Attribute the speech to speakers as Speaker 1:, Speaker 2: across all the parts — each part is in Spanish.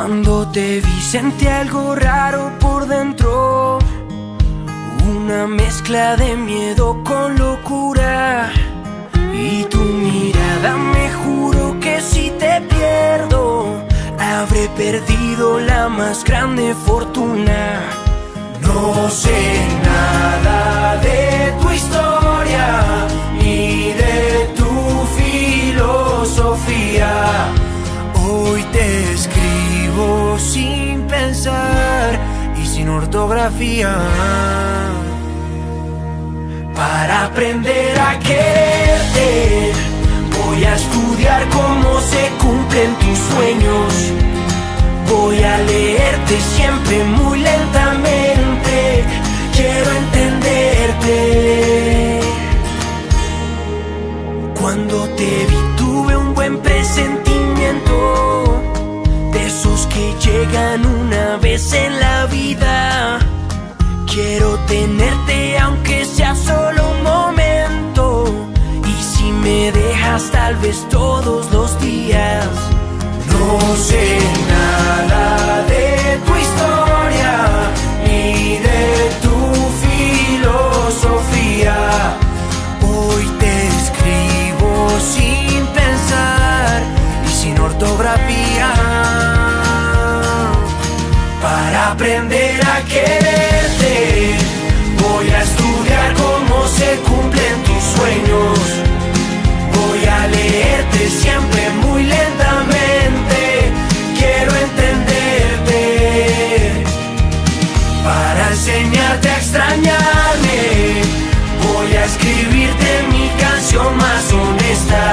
Speaker 1: Cuando te vi sentí algo raro por dentro, una mezcla de miedo con locura. Y tu mirada me juro que si te pierdo, habré perdido la más grande fortuna. No sé nada de tu historia, ni de tu filosofía. Hoy te escribo sin pensar y sin ortografía, para aprender a quererte. Voy a estudiar cómo se cumplen tus sueños. Voy a leerte siempre muy lentamente. Quiero entenderte. Cuando te vi tuve un buen presentimiento, de esos que llegan una vez en la vida. Quiero tenerte aunque sea solo un momento, y si me dejas tal vez todos los días. No sé nada de tu historia, ni de tu filosofía. Hoy te escribo sin pensar y sin ortografía, para aprender a quererte. Voy a estudiar cómo se cumplen tus sueños. Voy a leerte siempre muy lentamente. Quiero entenderte, para enseñarte a extrañarme. Voy a escribirte mi canción más honesta,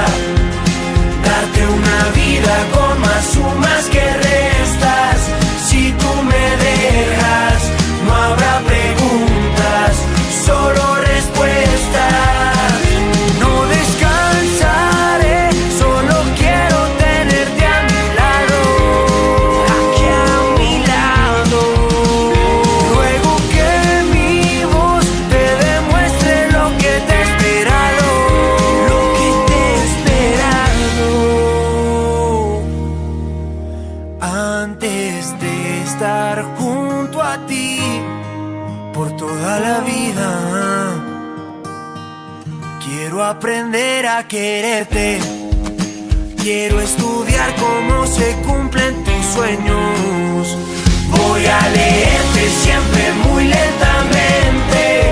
Speaker 1: darte una vida con más sumas que restas. Si tú me dejas, no habrá preguntas, solo respuestas. No descansaré, solo quiero tenerte a mi lado, aquí a mi lado. Luego que mi voz te demuestre lo que te he esperado, lo que te he esperado. Antes de estar junto a ti por toda la vida, quiero aprender a quererte. Quiero estudiar cómo se cumplen tus sueños. Voy a leerte siempre muy lentamente.